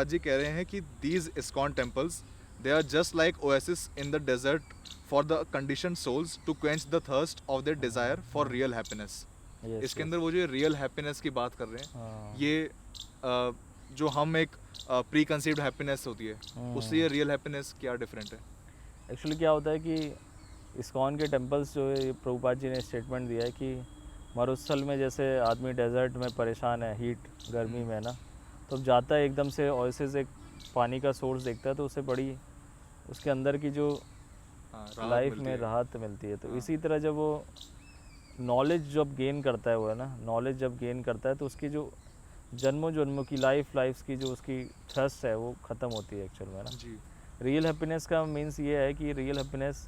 प्रभुपाद जी कह रहे हैं कि these ISKCON temples they are just like oasis in the desert for the conditioned souls to quench the thirst of their desire for real happiness. Yes इसके yes. अंदर वो जो real happiness की बात कर रहे हैं, हाँ। ये जो हम एक प्री कंसीव्ड हैप्पीनेस होती है, उससे ये रियल हैप्पीनेस क्या डिफरेंट है? एक्चुअली क्या होता है कि इस्कॉन के टेम्पल्स जो है, प्रभुपाद जी ने स्टेटमेंट दिया है कि मरुस्थल में जैसे आदमी डेजर्ट में परेशान है, हीट गर्मी में ना, तो अब जाता है एकदम से ओएसिस एक पानी का सोर्स देखता है तो उसे बड़ी उसके अंदर की जो राहत लाइफ मिलती में है। राहत मिलती है। तो हाँ। इसी तरह जब वो नॉलेज जब गेन करता है, वो है ना, नॉलेज जब गेन करता है तो उसकी जो जन्मों जन्मों की लाइफ की जो उसकी थ्रस्ट है वो ख़त्म होती है एक्चुअल में ना। जी। रियल हैप्पीनेस का मीन्स ये है कि रियल हैप्पीनेस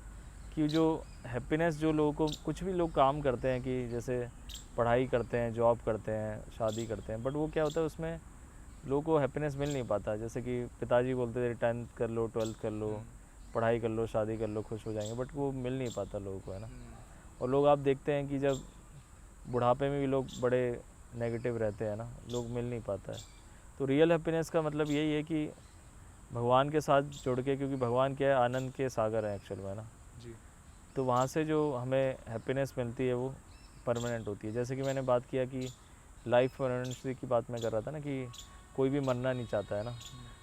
की जो हैप्पीनेस जो लोगों को, कुछ भी लोग काम करते हैं कि जैसे पढ़ाई करते हैं, जॉब करते हैं, शादी करते हैं, बट वो क्या होता है उसमें लोगों को हैप्पीनेस मिल नहीं पाता। जैसे कि पिताजी बोलते थे 10th कर लो, 12th कर लो, पढ़ाई कर लो, शादी कर लो, खुश हो जाएंगे, बट वो मिल नहीं पाता लोगों को, है ना। और लोग आप देखते हैं कि जब बुढ़ापे में भी लोग बड़े नेगेटिव रहते हैं ना, लोग मिल नहीं पाता है। तो रियल हैप्पीनेस का मतलब यही है कि भगवान के साथ जुड़ के, क्योंकि भगवान क्या है, आनंद के सागर हैं एक्चुअल में ना। जी। तो वहाँ से जो हमें हैप्पीनेस मिलती है वो परमानेंट होती है। जैसे कि मैंने बात किया कि लाइफ परमानेंसी की बात मैं कर रहा था ना, कि कोई भी मरना नहीं चाहता है ना।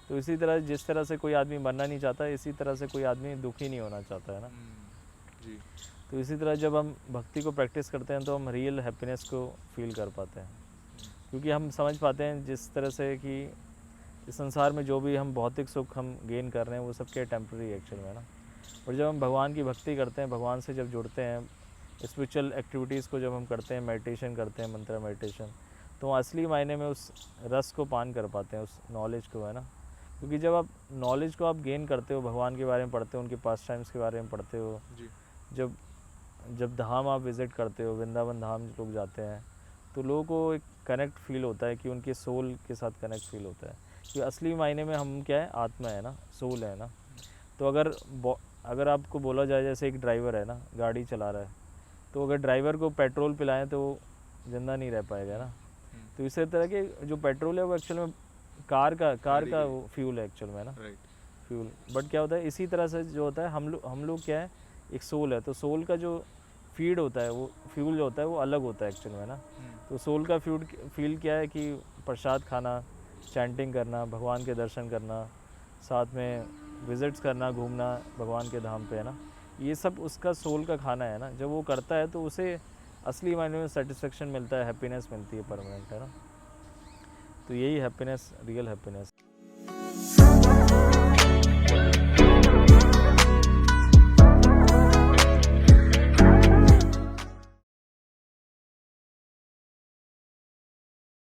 तो इसी तरह जिस तरह से कोई आदमी मरना नहीं चाहता है, इसी तरह से कोई आदमी दुखी नहीं होना चाहता है ना। जी। तो इसी तरह जब हम भक्ति को प्रैक्टिस करते हैं तो हम रियल हैप्पीनेस को फील कर पाते हैं, क्योंकि हम समझ पाते हैं जिस तरह से कि इस संसार में जो भी हम भौतिक सुख हम गेन कर रहे हैं वो सब क्या टेम्प्रेरी एक्चुअल में ना। और जब हम भगवान की भक्ति करते हैं, भगवान से जब जुड़ते हैं, स्पिरिचुअल एक्टिविटीज़ को जब हम करते हैं, मेडिटेशन करते हैं, मंत्र मेडिटेशन, तो असली मायने में उस रस को पान कर पाते हैं, उस नॉलेज को, है ना। क्योंकि जब आप नॉलेज को आप गेन करते हो, भगवान के बारे में पढ़ते हो, उनके पास टाइम्स के बारे में पढ़ते हो, जी। जब जब धाम आप विज़िट करते हो, वृंदावन धाम लोग जाते हैं, तो लोगों को एक कनेक्ट फील होता है कि उनके सोल के साथ कनेक्ट फील होता है कि असली मायने में हम क्या है, आत्मा है ना, सोल है ना। तो अगर आपको बोला जाए जैसे एक ड्राइवर है ना, गाड़ी चला रहा है, तो अगर ड्राइवर को पेट्रोल पिलाएं तो वो जिंदा नहीं रह पाएगा ना। तो इसी तरह के जो पेट्रोल है वो एक्चुअल में कार का वो फ्यूल है एक्चुअल में ना, फ्यूल। बट क्या होता है, इसी तरह से जो होता है, हम लोग क्या है, एक सोल है, तो सोल का जो फीड होता है, वो फ्यूल जो होता है वो अलग होता है एक्चुअल में ना। तो सोल का फील क्या है कि प्रसाद खाना, चैंटिंग करना, भगवान के दर्शन करना, साथ में विज़िट्स करना, घूमना भगवान के धाम पे, है ना। ये सब उसका सोल का खाना है ना। जब वो करता है तो उसे असली मायने में सेटिस्फेक्शन मिलता है, हैप्पीनेस मिलती है परमानेंट, है ना। तो यही हैप्पीनेस, रियल हैप्पीनेस